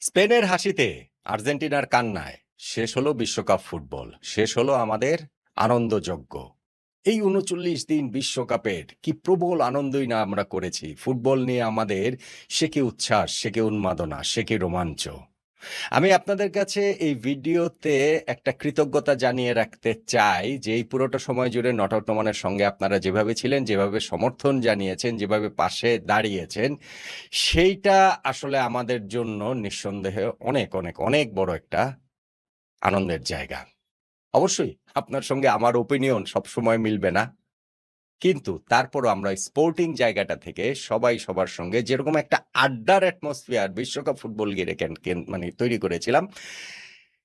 স্পেনের হাসিতে আর্জেন্টিনার কান্নায় শেষ হলো বিশ্বকাপ ফুটবল, শেষ হলো আমাদের আনন্দযজ্ঞ। এই ৩৯ দিন বিশ্বকাপের কি প্রবল আনন্দই না আমরা করেছি। ফুটবল নিয়ে আমাদের সে কি উচ্ছ্বাস, সে কি উন্মাদনা, সে কি রোমাঞ্চ। আমি আপনাদের কাছে এই ভিডিওতে একটা কৃতজ্ঞতা জানিয়ে রাখতে চাই যে এই পুরোটা সময় জুড়ে নট আউট নোমানের সঙ্গে আপনারা যেভাবে ছিলেন, যেভাবে সমর্থন জানিয়েছেন, যেভাবে পাশে দাঁড়িয়েছেন, সেইটা আসলে আমাদের জন্য নিঃসন্দেহে অনেক অনেক অনেক বড় একটা আনন্দের জায়গা। অবশ্যই আপনার সঙ্গে আমার ওপিনিয়ন সবসময় মিলবে না। কিন্তু তারপরও আমরা স্পোর্টিং জায়গাটা থেকে সবাই সবার সঙ্গে যেরকম একটা আড্ডার অ্যাটমসফিয়ার বিশ্বকাপ ফুটবল ঘিরে মানে তৈরি করেছিলাম,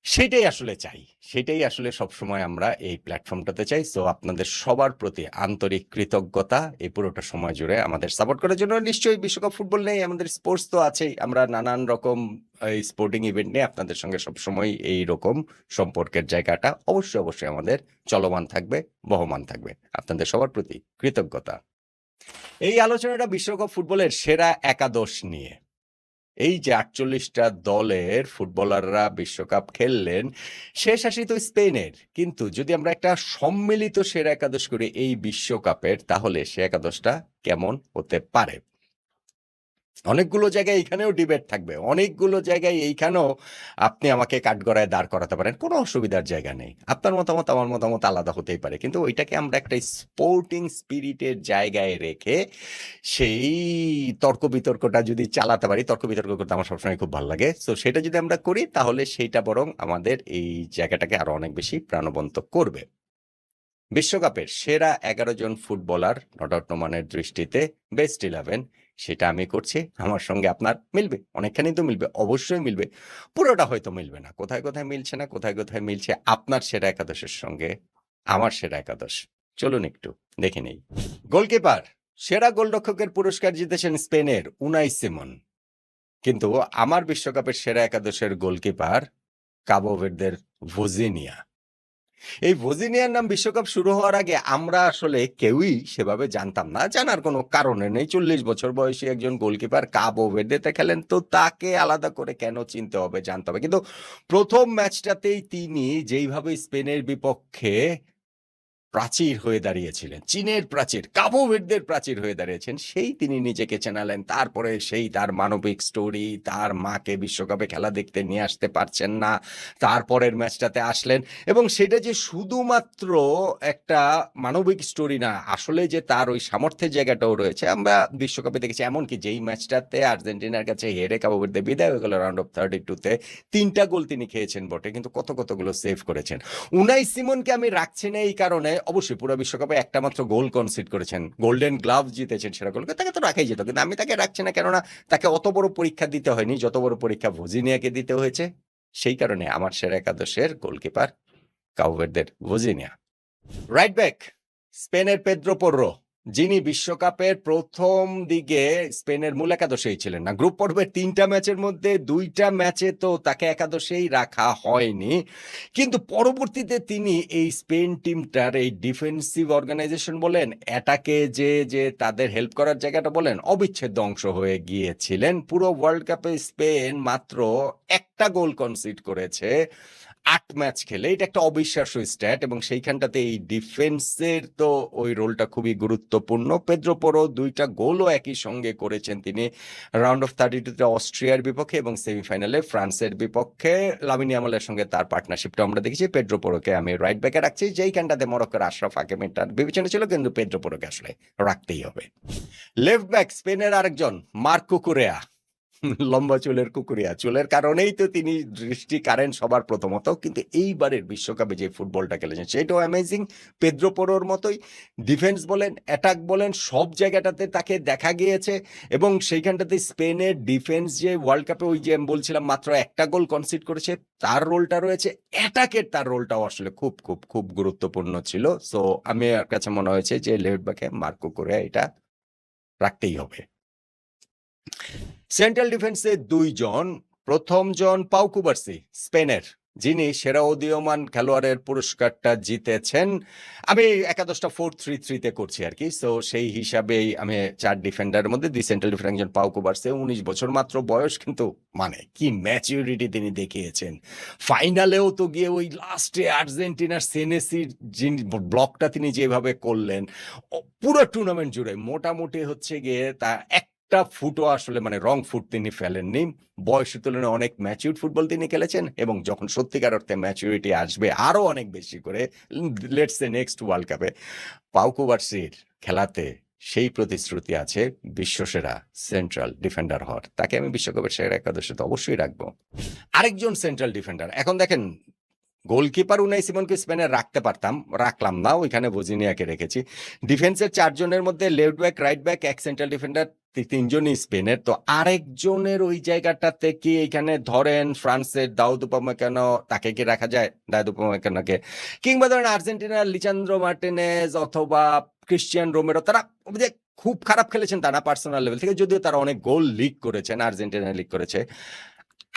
সেটাই আসলে চাই। সেটাই আসলে সবসময় আমরা এই প্ল্যাটফর্মটাতে চাই। সো আপনাদের সবার প্রতি আন্তরিক কৃতজ্ঞতা এই পুরোটা সময় জুড়ে আমাদের সাপোর্ট করার জন্য। নিশ্চয়ই বিশ্বকাপ ফুটবল নেই, আমাদের স্পোর্টস তো আছেই। আমরা নানান রকম এই স্পোর্টিং ইভেন্ট নিয়ে আপনাদের সঙ্গে সবসময় এইরকম সম্পর্কের জায়গাটা অবশ্যই আমাদের চলমান থাকবে, বহমান থাকবে। আপনাদের সবার প্রতি কৃতজ্ঞতা। এই আলোচনাটা বিশ্বকাপ ফুটবলের সেরা একাদশ নিয়ে। এই যে ৪৮টা দলের ফুটবলাররা বিশ্বকাপ খেললেন, শেষ হাসি তো স্পেনের। কিন্তু যদি আমরা একটা সম্মিলিত সেরা একাদশ করি এই বিশ্বকাপের, তাহলে সে একাদশটা কেমন হতে পারে? অনেকগুলো জায়গায় এইখানেও ডিবেট থাকবে। অনেকগুলো জায়গায় এইখানেও আপনি আমাকে কাঠগড়ায় দাঁড় করাতে পারেন। কোনো অসুবিধার জায়গা নেই। আপনার মতামত আমার মতামত আলাদা হতেই পারে। কিন্তু ওইটাকে আমরা একটা স্পোর্টিং স্পিরিটের জায়গায় রেখে সেই তর্ক-বিতর্কটা যদি চালাতে পারি, তর্ক-বিতর্ক করতে আমার সবসময় খুব ভাল লাগে। সো সেটা যদি আমরা করি তাহলে সেইটা বরং আমাদের এই জায়গাটাকে আরো অনেক বেশি প্রাণবন্ত করবে। বিশ্বকাপের সেরা ১১ জন ফুটবলার নট আউট নোমানের দৃষ্টিতে বেস্ট 11 সেটা আমি করছি। আমার সঙ্গে আপনার মিলবে, অনেকখানি তো মিলবে, অবশ্যই মিলবে। পুরোটা হয়তো মিলবে না। কোথায় মিলছে না, কোথায় মিলছে আপনার সেরা একাদশের সঙ্গে আমার সেরা একাদশ। চলুন একটু দেখে নেই। গোলকিপার সেরা গোলরক্ষকের পুরস্কার জিতেছেন স্পেনের উনাই সিমন। কিন্তু আমার বিশ্বকাপের সেরা একাদশের গোলকিপার কাবো ভের্দের ভোজিনিয়া। এই ভোজিনিয়ার নাম বিশ্বকাপ শুরু হওয়ার আগে আমরা আসলে কেউই সেভাবে জানতাম না। জানার কোনো কারণে নেই। ৪০ বছর বয়সী একজন গোলকিপার কাবো ভের্দেতে খেলেন, তো তাকে আলাদা করে কেন চিনতে হবে, জানতে হবে। কিন্তু প্রথম ম্যাচটাতেই তিনি যেইভাবে স্পেনের বিপক্ষে প্রাচীর হয়ে দাঁড়িয়েছিলেন, চীনের প্রাচীর, কাবো ভের্দের প্রাচীর হয়ে দাঁড়িয়েছেন, সেই তিনি নিজেকে চেনালেন। তারপরে সেই তার মানবিক স্টোরি, তার মাকে বিশ্বকাপে খেলা দেখতে নিয়ে আসতে পারছেন না, তারপরের ম্যাচটাতে আসলেন এবং সেটা যে শুধুমাত্র একটা মানবিক স্টোরি না, আসলে যে তার ওই সামর্থ্যের জায়গাটাও রয়েছে আমরা বিশ্বকাপে দেখেছি। এমনকি যেই ম্যাচটাতে আর্জেন্টিনার কাছে হেরে কাবো ভের্দে বিদায় হয়ে গেল রাউন্ড অফ 32-তে, ৩টা গোল তিনি খেয়েছেন বটে, কিন্তু কতগুলো সেভ করেছেন। উনাই সিমনকে আমি রাখছি না এই কারণে, অবশ্যই পুরো বিশ্বকাপে একটা মাত্র গোল কনসিড করেছেন, গোল্ডেন গ্লাভস জিতেছেন সেরা গোল, তাকে তো রাখাই যেত। কিন্তু আমি তাকে রাখছি না, কেননা তাকে অত বড় পরীক্ষা দিতে হয়নি যত বড় পরীক্ষা ভোজিনিয়াকে দিতে হয়েছে। সেই কারণে আমার সেরা একাদশের গোলকিপার কাবো ভের্দের ভোজিনিয়া। রাইট ব্যাক স্পেনের পেদ্রো পোর্রো, যিনি বিশ্বকাপের প্রথম দিকে স্পেনের মূল একাদশেই ছিলেন না। গ্রুপ পর্বের ৩টা ম্যাচের মধ্যে ২টা ম্যাচে তো তাকে একাদশেই রাখা হয়নি, কিন্তু পরবর্তীতে তিনি এই স্পেন টিমটার এই ডিফেন্সিভ অর্গানাইজেশন বলেন, অ্যাটাকে যে তাদের হেল্প করার জায়গাটা বলেন, অবিচ্ছেদ্য অংশ হয়ে গিয়েছিলেন। পুরো ওয়ার্ল্ড কাপে স্পেন মাত্র একটা গোল কনসিড করেছে ৮ ম্যাচ খেলে। এটা একটা অবিশ্বাস্য স্ট্যাট এবং সেইখানটাতে এই ডিফেন্সের তো ওই রোলটা খুবই গুরুত্বপূর্ণ। পেদ্রো পোরো ২টা গোলও একই সঙ্গে করেছেন তিনি রাউন্ড অফ 32-তে অস্ট্রিয়ার বিপক্ষে এবং সেমিফাইনালে ফ্রান্সের বিপক্ষে। লামিন ইয়ামালের সঙ্গে তার পার্টনারশিপটা আমরা দেখেছি। পেদ্রো পোরোকে আমি রাইট ব্যাকে রাখছি, যেইখানটাতে মরক্কোর আশরাফ হাকিমির বিবেচনা ছিল, কিন্তু পেদ্রো পোরোকে আসলে রাখতেই হবে। লেফট ব্যাক স্পেনের আরেকজন মার্ক কুকুরেয়া, লম্বা চুলের কুকুরিয়া, চুলের কারণেই তো তিনি দৃষ্টি কাড়েন সবার প্রথমত। কিন্তু এইবারের বিশ্বকাপে যে ফুটবলটা খেলেছেন সেটাও অ্যামেজিং। পেদ্রো পোরোর মতোই ডিফেন্স বলেন, অ্যাটাক বলেন, সব জায়গাটাতে তাকে দেখা গিয়েছে এবং সেইখানটাতে স্পেনের ডিফেন্স যে ওয়ার্ল্ড কাপে ওই যে আমি বলছিলাম মাত্র একটা গোল কনসিড করেছে, তার রোলটা রয়েছে, অ্যাটাকের তার রোলটাও আসলে খুব গুরুত্বপূর্ণ ছিল। সো আমি আমার কাছে মনে হয়েছে যে লেফট ব্যাকে মার্কো কোরেয়া এটা রাখতেই হবে। সেন্ট্রাল ডিফেন্সে ২ জন। প্রথম জন পাউ কুবার্সি স্পেনের, যিনি সেরা উদীয়মান খেলোয়াড়ের পুরস্কারটা জিতেছেন। আমি একাদশটা 4-3-3 করছি আর কি। সো সেই হিসাবেই আমি 4 ডিফেন্ডারের মধ্যে 2 সেন্ট্রাল ডিফেন্ডার, একজন পাউ কুবার্সি, 19 বছর মাত্র বয়স, কিন্তু মানে কি ম্যাচুরিটি তিনি দেখিয়েছেন। ফাইনালেও তো গিয়ে ওই লাস্টে আর্জেন্টিনার সেনেসির ব্লকটা তিনি যেভাবে করলেন, পুরো টুর্নামেন্ট জুড়ে মোটামুটি হচ্ছে গিয়ে তা একটা ফুটও আসলে মানে রং ফুট তিনি ফেলেননি। বয়সের তুলনায় অনেক ম্যাচিউরড ফুটবল তিনি খেলেছেন, এবং যখন সত্যিকার অর্থে ম্যাচুরিটি আসবে আরো অনেক বেশি করে, লেটস সে নেক্সট ওয়ার্ল্ড কাপে, পাউ কুবার্সির খেলাতে সেই প্রতিশ্রুতি আছে বিশ্বসেরা সেন্ট্রাল ডিফেন্ডার হওয়ার। তাকে আমি বিশ্বকাপের সেরা একাদশে তো অবশ্যই রাখবো। আরেকজন সেন্ট্রাল ডিফেন্ডার, এখন দেখেন গোলকিপার উনাই সিমনকে স্পেনে রাখতে পারতাম, রাখলাম না, ওইখানে ভজিনিয়াকে রেখেছি। ডিফেন্সের 4 জনের মধ্যে লেফট ব্যাক, রাইট ব্যাক, এক সেন্ট্রাল ডিফেন্ডার, 3জনই স্পেনের। তো আরেকজনের ওই জায়গাটাতে কি এখানে ধরেন ফ্রান্সের দাউদ উপমাকানো, তাকে কি রাখা যায়, দাউদ উপমাকানোকে, কিংবা ধরেন আর্জেন্টিনার লিচান্দ্রো মার্টিনেজ অথবা ক্রিশ্চিয়ান রোমেরো, তারা যে খুব খারাপ খেলেছেন তা না পার্সোনাল লেভেল থেকে, যদিও তারা অনেক গোল লিগ করেছেন, আর্জেন্টিনা লিগ করেছে।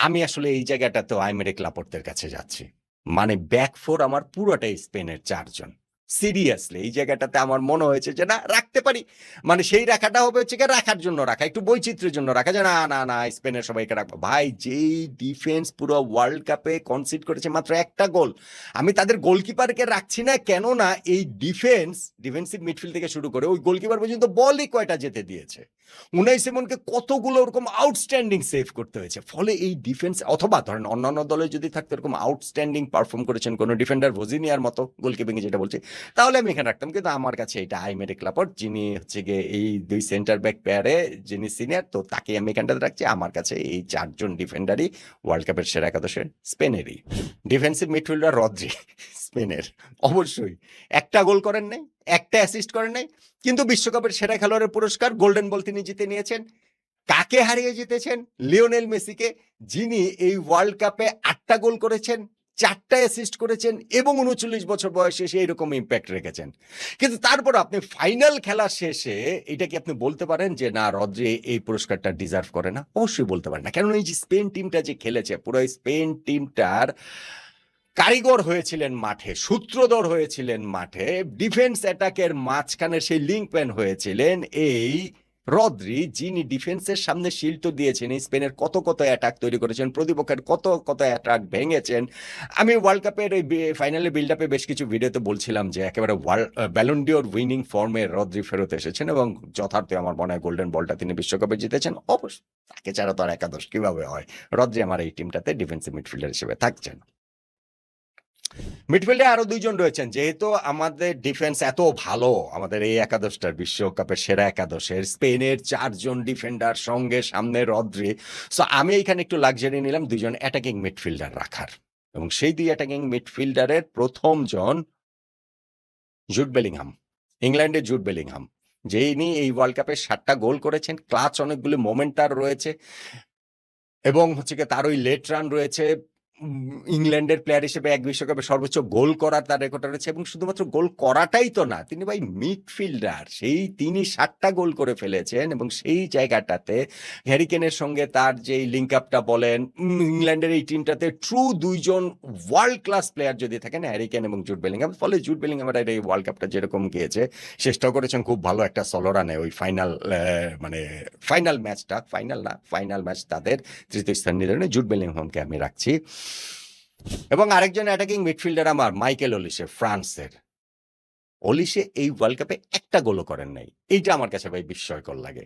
আমি আসলে এই জায়গাটাতে আইমেরিক লাপোর্তের কাছে যাচ্ছি। মানে ব্যাক ফোর আমার পুরোটাই স্পেনের 4 জন। সিরিয়াসলি এই জায়গাটাতে আমার মনে হয়েছে যে না, রাখতে পারি। মানে সেই রাখাটা হবে হচ্ছে কি, রাখার জন্য রাখা, একটু বৈচিত্র্যের জন্য রাখা, যে না না না স্পেনের সবাইকে রাখবো। ভাই, যেই ডিফেন্স পুরো ওয়ার্ল্ড কাপে কনসিড করেছে মাত্র একটা গোল, আমি তাদের গোলকিপারকে রাখছি না, কেননা এই ডিফেন্সিভ মিডফিল্ড থেকে শুরু করে ওই গোলকিপার পর্যন্ত বলই কয়টা যেতে দিয়েছে। উনাই সিমনকে কতগুলো ওরকম আউটস্ট্যান্ডিং সেভ করতে হয়েছে। ফলে এই ডিফেন্স, অথবা ধরেন অন্যান্য দলে যদি থাকতো এরকম আউটস্ট্যান্ডিং পারফর্ম করেছেন কোনো ডিফেন্ডার, ভজিনিয়ার মতো গোলকিপিং যেটা বলছি, তাহলে আমি এখানে রাখতাম। কিন্তু আমার কাছে এটা আইমেরিক লাপোর্ট, যিনি হচ্ছে গিয়ে এই 2 সেন্টার ব্যাক পেয়ারে যিনি সিনিয়র, তো তাকে আমি এখানটাতে রাখছি। আমার কাছে এই 4 জন ডিফেন্ডারই ওয়ার্ল্ড কাপের সেরা একাদশে স্পেনেরই। ডিফেন্সিভ মিডফিল্ডার রদ্রি, স্পেনের, অবশ্যই একটা গোল করেন নাই, একটা অ্যাসিস্ট করেন নাই, কিন্তু বিশ্বকাপের সেরা খেলোয়াড়ের পুরস্কার গোল্ডেন বল তিনি জিতে নিয়েছেন। কাকে হারিয়ে জিতেছেন? লিওনেল মেসিকে, যিনি এই ওয়ার্ল্ড কাপে 8টা গোল করেছেন, 4টা অ্যাসিস্ট করেছেন, এবং 39 বছর বয়সে এসে এইরকম ইম্প্যাক্ট রেখেছেন। কিন্তু তারপর আপনি ফাইনাল খেলা শেষে এটা কি আপনি বলতে পারেন যে না, রদ্রি এই পুরস্কারটা ডিজার্ভ করে না? অবশ্যই বলতে পারেন না, কারণ এই যে স্পেন টিমটা যে খেলেছে, পুরো স্পেন টিমটার কারিগর হয়েছিলেন মাঠে, সূত্রধর হয়েছিলেন মাঠে, ডিফেন্স অ্যাটাকের মাঝখানে সেই লিঙ্ক ম্যান হয়েছিলেন এই রদ্রি, যিনি ডিফেন্সের সামনে শিল্ড দিয়েছেন, এই স্পেনের কত কত অ্যাটাক তৈরি করেছেন, প্রতিপক্ষের কত কত অ্যাটাক ভেঙেছেন। আমি ওয়ার্ল্ড কাপের এই ফাইনালে বিল্ড আপে বেশ কিছু ভিডিওতে বলছিলাম যে একেবারে ব্যালন ডিওর উইনিং ফর্মে রদ্রি ফেরত এসেছেন, এবং যথার্থ আমার মনে হয় গোল্ডেন বলটা তিনি বিশ্বকাপে জিতেছেন। অবশ্যই তাকে ছাড়া তো আর একাদশ কিভাবে হয়। রদ্রি আমার এই টিমটাতে ডিফেন্সিভ মিডফিল্ডার হিসেবে থাকছেন। মিডফিল্ডে আরো 2 জন রয়েছেন। যেহেতু আমাদের ডিফেন্স এত ভালো, আমাদের এই একাদশটার বিশ্বকাপের সেরা একাদশের স্পেনের 4 জন ডিফেন্ডার সঙ্গে সামনে রদ্রি, সো আমি এখানে একটু লাক্সারি নিলাম 2 জন অ্যাটাকিং মিডফিল্ডার রাখার, এবং সেই 2 অ্যাটাকিং মিডফিল্ডারের প্রথম জন জুড বেলিংহাম, ইংল্যান্ডের জুড বেলিংহাম, যিনি এই ওয়ার্ল্ড কাপে 7টা গোল করেছেন, ক্লাচ অনেকগুলো মোমেন্ট তার রয়েছে, এবং হচ্ছে কি তার ওই লেট রান রয়েছে। ইংল্যান্ডের প্লেয়ার হিসেবে এক বিশ্বকাপে সর্বোচ্চ গোল করার তার রেকর্ড রয়েছে, এবং শুধুমাত্র গোল করাটাই তো না, তিনি ভাই মিডফিল্ডার, সেই তিনি 7টা গোল করে ফেলেছেন, এবং সেই জায়গাটাতে হ্যারি কেনের সঙ্গে তার যে লিঙ্ক আপটা বলেন, ইংল্যান্ডের এই টিমটাতে ট্রু 2 জন ওয়ার্ল্ড ক্লাস প্লেয়ার যদি থাকেন, হ্যারি কেন এবং জুড বেলিংহাম। ফলে জুড বেলিংহামের এই ওয়ার্ল্ড কাপটা যেরকম গিয়েছে, শেষটাও করেছেন খুব ভালো একটা সলো রানে, ওই ফাইনাল ম্যাচটা, ফাইনাল ম্যাচ তাদের তৃতীয় স্থান নির্ধারণে জুড বেলিংহামকে আমি রাখছি। এবং আরেকজন অ্যাটাকিং মিডফিল্ডার আমার মাইকেল ওলিসে, ফ্রান্সের। ওলিসে এই ওয়ার্ল্ড কাপে একটা গোলও করেন নাই, এইটা আমার কাছে ভাই বিস্ময়কর লাগে।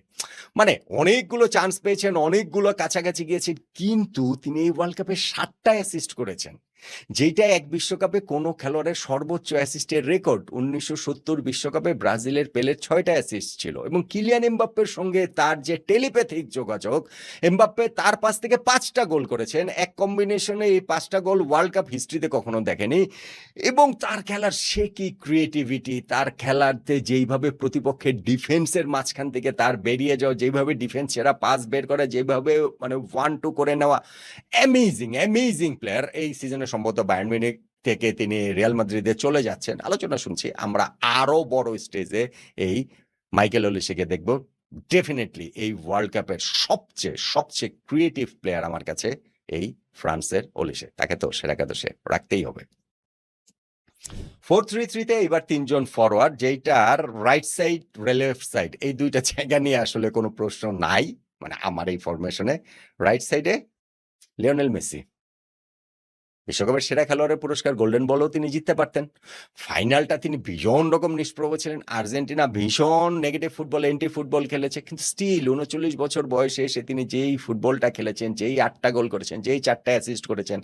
মানে অনেকগুলো চান্স পেয়েছেন, অনেকগুলো কাছাকাছি গিয়েছেন, কিন্তু তিনি এই ওয়ার্ল্ড কাপে 7টা অ্যাসিস্ট করেছেন, যেটা এক বিশ্বকাপে কোনো খেলোয়াড়ের সর্বোচ্চ অ্যাসিস্টের রেকর্ড। 1970 বিশ্বকাপে ব্রাজিলের পেলের 6টা অ্যাসিস্ট ছিল, এবং কিলিয়ান এমবাপ্পের সঙ্গে তার যে টেলিপ্যাথিক যোগাযোগ, এমবাপ্পে তার পাশ থেকে 5টা গোল করেছেন, এক কম্বিনেশনে এই 5টা গোল ওয়ার্ল্ড কাপ হিস্ট্রিতে কখনো দেখেনি। এবং তার খেলার সে কি ক্রিয়েটিভিটি, তার খেলাতে যেইভাবে প্রতিপক্ষের ডিফেন্সের মাঝখান থেকে তার বেরিয়ে যাওয়া, যেইভাবে ডিফেন্স সেরা পাস বের করে, যেভাবে মানে 1-2 করে নেওয়া, অ্যামেজিং প্লেয়ার। এই সিজনে সম্ভবত বায়ার্ন মিউনিখ থেকে তিনি রিয়াল মাদ্রিদে চলে যাচ্ছেন, আলোচনা শুনছি। আমরা আরো বড় স্টেজে এই মাইকেল ওলিসেকে দেখব। ডেফিনেটলি এই ওয়ার্ল্ড কাপের সবচেয়ে ক্রিয়েটিভ প্লেয়ার আমার কাছে এই ফ্রান্সের ওলিসে। তাকে তো সেরা একাদশে রাখতেই হবে। 4-3-3-তে এবার ৩ জন ফরওয়ার্ড, যেইটার রাইট সাইড, লেফট সাইড এই ২ টা জায়গা নিয়ে আসলে কোনো প্রশ্ন নাই। মানে আমার এই ফরমেশনে রাইট সাইডে লিওনেল মেসি। বিশ্বকাপের সেরা খেলোয়াড়ের পুরস্কার গোল্ডেন বলও তিনি জিততে পারতেন। ফাইনালটা তিনি ভীষণ রকম নিষ্প্রভ ছিলেন। আর্জেন্টিনা ভীষণ নেগেটিভ ফুটবল, এন্টি ফুটবল খেলেছে। কিন্তু স্টিল ৩৯ বছর বয়সে এসে তিনি যেই ফুটবলটা খেলেছেন, যেই ৮টা গোল করেছেন, যেই ৪টা অ্যাসিস্ট করেছেন,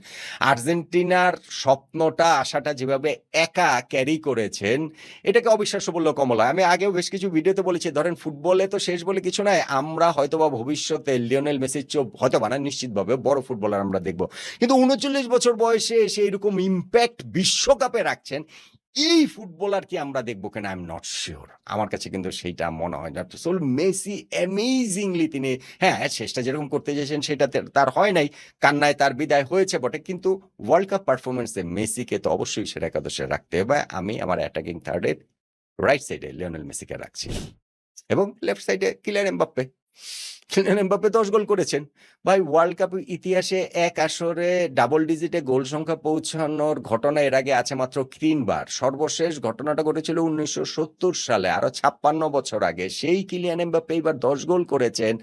আর্জেন্টিনার স্বপ্নটা, আশাটা যেভাবে একা ক্যারি করেছেন, এটাকে অবিশ্বাস্য বললেও কম হয়। আমি আগেও বেশ কিছু ভিডিওতে বলেছি, ধরেন ফুটবলে তো শেষ বলে কিছু নাই। আমরা হয়তোবা ভবিষ্যতে লিওনেল মেসির চেয়েও হয়তোবা না, নিশ্চিতভাবে বড় ফুটবলার আমরা দেখব। কিন্তু ৩৯ বছর বয়সে এসে এরকম ইম্প্যাক্ট বিশ্বকাপে রাখছেন, এই ফুটবলার কি আমরা দেখবো কিনা আই এম নট শিওর। আমার কাছে কিন্তু সেইটা মনে হয় না। সো মেসি অ্যামেজিংলি তিনি, হ্যাঁ, শেষটা যেরকম করতে চেয়েছেন সেটা তার হয় নাই, কান্নায় তার বিদায় হয়েছে বটে, কিন্তু ওয়ার্ল্ড কাপ পারফরমেন্সে মেসিকে তো অবশ্যই সেরা একাদশে রাখতে হবে। আমি আমার অ্যাটাকিং থার্ডের রাইট সাইডে লিওনেল মেসিকে রাখছি এবং লেফট সাইডে কিলিয়ান এমবাপ্পে। কিলিয়ান এমবাপ্পে ১০ গোল করেছেন। ভাই, ওয়ার্ল্ড কাপ ইতিহাসে এক আসরে ডাবল ডিজিটে গোল সংখ্যা পৌঁছানোর ঘটনা এর আগে আছে মাত্র ৩ বার। সর্বশেষ ঘটনাটা ঘটেছিল ১৯৭০ সালে, আরো ৫৬ বছর আগে। সেই কিলিয়ান এমবাপ্পে এবার ১০ গোল করেছেন,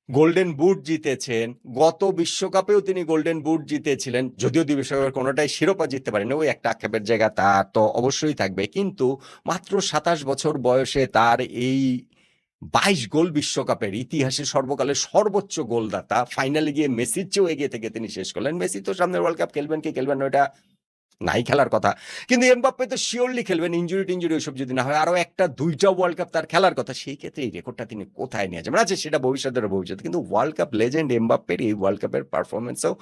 গোল্ডেন বুট জিতেছেন। গত বিশ্বকাপেও তিনি গোল্ডেন বুট জিতেছিলেন, যদিও দুই বিশ্বকাপের কোনোটাই শিরোপা জিততে পারেনি, ওই একটা আক্ষেপের জায়গা তার তো অবশ্যই থাকবে। কিন্তু মাত্র ২৭ বছর বয়সে তার এই ২২ গোল বিশ্বকাপের ইতিহাসে সর্বকালের সর্বোচ্চ গোলদাতা, ফাইনালে গিয়ে মেসির চেয়েও এগিয়ে থেকে তিনি শেষ করলেন। মেসি তো সামনের ওয়ার্ল্ড কাপ খেলবেন কি খেলবেন না, ওটা নাই খেলার কথা, কিন্তু এমবাপ্পে তো শিওরলি খেলবেন, ইঞ্জুরি টিঞ্জুরি ওইসব যদি না হয়, আরো একটা ২টা ওয়ার্ল্ড কাপ তার খেলার কথা। সেই ক্ষেত্রে এই রেকর্ডটা তিনি কোথায় নিয়ে যাবেন? আচ্ছা, সেটা ভবিষ্যৎ, কিন্তু ওয়ার্ল্ড কাপ লেজেন্ড এমবাপ্পের এই ওয়ার্ল্ড কাপের পারফরমেন্সও,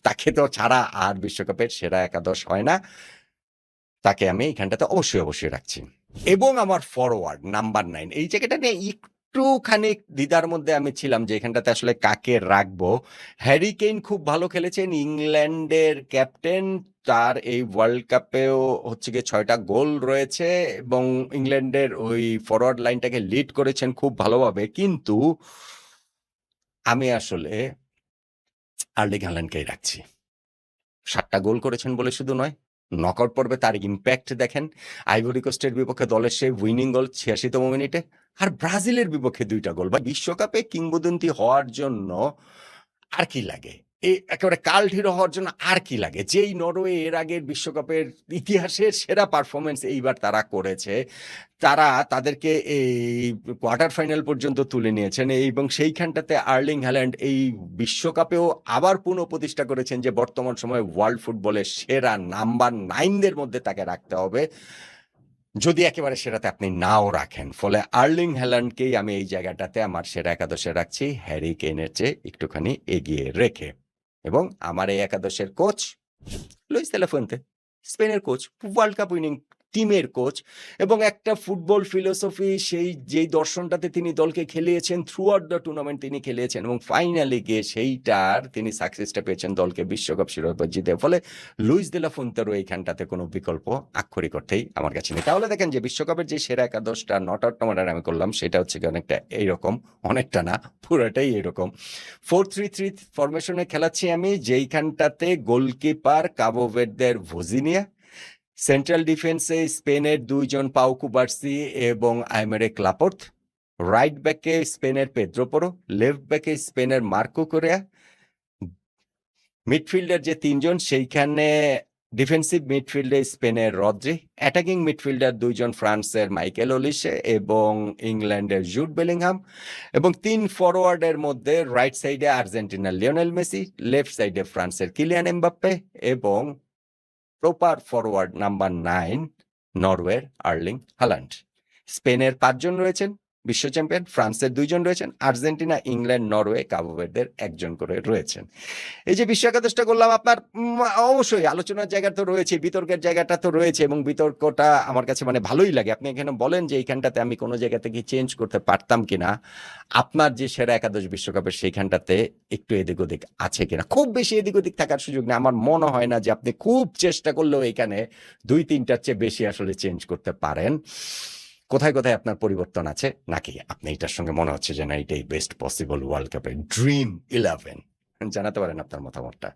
তাকে তো ছাড়া আর বিশ্বকাপের সেরা একাদশ হয় না। তাকে আমি এইখানটাতে অবশ্যই রাখছি। এবং আমার ফরওয়ার্ড নাম্বার 9, এই জায়গাটা নিয়ে একটুখানি দ্বিধার মধ্যে আমি ছিলাম যে এখানটাতে আসলে কাকে রাখবো। হ্যারি কেইন খুব ভালো খেলেছেন, ইংল্যান্ডের ক্যাপ্টেন। তার এই ওয়ার্ল্ড কাপেও হচ্ছে গিয়ে ৬টা গোল রয়েছে এবং ইংল্যান্ডের ওই ফরওয়ার্ড লাইনটাকে লিড করেছেন খুব ভালোভাবে। কিন্তু আমি আসলে আর্লিং হ্যালান্ডকেই রাখছি। ৭টা গোল করেছেন বলে শুধু নয়, নকআউট পর্বে তার ইম্প্যাক্ট দেখেন। আইভরি কোস্টের বিপক্ষে দলের সেই উইনিং গোল ৮৬তম মিনিটে, আর ব্রাজিলের বিপক্ষে ২টা গোল। বা বিশ্বকাপে কিংবদন্তি হওয়ার জন্য আর কি লাগে? একেবারে কাল্ট হিরো হওয়ার জন্য আর কি লাগে? যেই নরওয়ে এর আগের বিশ্বকাপের ইতিহাসের সেরা পারফরম্যান্স এইবার তারা করেছে, তারা তাদেরকে এই কোয়ার্টার ফাইনাল পর্যন্ত তুলে নিয়েছেন এবং সেইখানটাতে আর্লিং হ্যালান্ড এই বিশ্বকাপেও আবার পুনঃপ্রতিষ্ঠা করেছেন যে বর্তমান সময়ে ওয়ার্ল্ড ফুটবলের সেরা নাম্বার 9 দের মধ্যে তাকে রাখতে হবে, যদি একেবারে সেরাতে আপনি নাও রাখেন। ফলে আর্লিং হ্যালান্ডকেই আমি এই জায়গাটাতে আমার সেরা একাদশে রাখছি, হ্যারি কেইনের চেয়ে একটুখানি এগিয়ে রেখে। এবং আমার এই একাদশের coach Luis de la Fuente, স্পেনের কোচ, ওয়ার্ল্ড কাপ উইনিং টিমের কোচ, এবং একটা ফুটবল ফিলোসফি, সেই যেই দর্শনটাতে তিনি দলকে খেলিয়েছেন, থ্রু আউট দ্য টুর্নামেন্ট তিনি খেলিয়েছেন এবং ফাইনালে গিয়ে সেইটার তিনি সাকসেসটা পেয়েছেন দলকে বিশ্বকাপ শিরোপা জিতে। ফলে লুইস দে লা ফুয়েন্তেরও এইখানটাতে কোনো বিকল্প আক্ষরিক অর্থেই আমার কাছে নেই। তাহলে দেখেন যে বিশ্বকাপের যে সেরা একাদশটা নট আউট টুর্নামেন্ট আমি করলাম, সেটা হচ্ছে অনেকটা এইরকম, অনেকটা না পুরোটাই এরকম। 4-3-3 ফরমেশনে খেলাচ্ছি আমি, যেইখানটাতে গোলকিপার কাবো ভের্দের ভোজিনিয়া, সেন্ট্রাল ডিফেন্সে স্পেনের ২ জন পাউ কুবার্সি এবং আইমেরিক লাপোর্ত, রাইট ব্যাকে স্পেনের পেদ্রো পোরো, লেফট ব্যাকে স্পেনের মার্কো কোরেয়া, মিডফিল্ডার যে ৩ জন সেইখানে ডিফেন্সিভ মিডফিল্ডে স্পেনের রদ্রি, অ্যাটাকিং মিডফিল্ডার ২ জন ফ্রান্সের মাইকেল ওলিসে এবং ইংল্যান্ডের জুড বেলিংহাম, এবং ৩ ফরওয়ার্ডের মধ্যে রাইট সাইডে আর্জেন্টিনার লিওনেল মেসি, লেফট সাইডে ফ্রান্সের কিলিয়ান এমবাপ্পে এবং প্রপার ফরওয়ার্ড নাম্বার 9 নরওয়ের আর্লিং হ্যালান্ড। স্পেনের ৫ জন রয়েছেন বিশ্ব চ্যাম্পিয়ন, ফ্রান্সের ২ জন রয়েছেন, আর্জেন্টিনা, ইংল্যান্ড, নরওয়ে, কাবো ভের্দের ১ জন করে রয়েছেন। এই যে বিশ্ব একাদশটা করলাম, আপনার অবশ্যই আলোচনার জায়গা তো রয়েছে, বিতর্কের জায়গাটা তো রয়েছে, এবং বিতর্কটা আমার কাছে মানে ভালোই লাগে। আপনি এখানে বলেন যে এইখানটাতে আমি কোনো জায়গা থেকে চেঞ্জ করতে পারতাম কিনা, আপনার যে সেরা একাদশ বিশ্বকাপের সেইখানটাতে একটু এদিক ওদিক আছে কিনা। খুব বেশি এদিক ওদিক থাকার সুযোগ নেই, আমার মনে হয় না যে আপনি খুব চেষ্টা করলেও এখানে ২-৩টার চেয়ে বেশি আসলে চেঞ্জ করতে পারেন। কোথায় কোথায় আপনার পরিবর্তন আছে, নাকি আপনি এটার সঙ্গে মনে হচ্ছে যে না, এটাই বেস্ট পসিবল ওয়ার্ল্ড কাপের ড্রিম 11? জানাতে পারেন আপনার মতামতটা।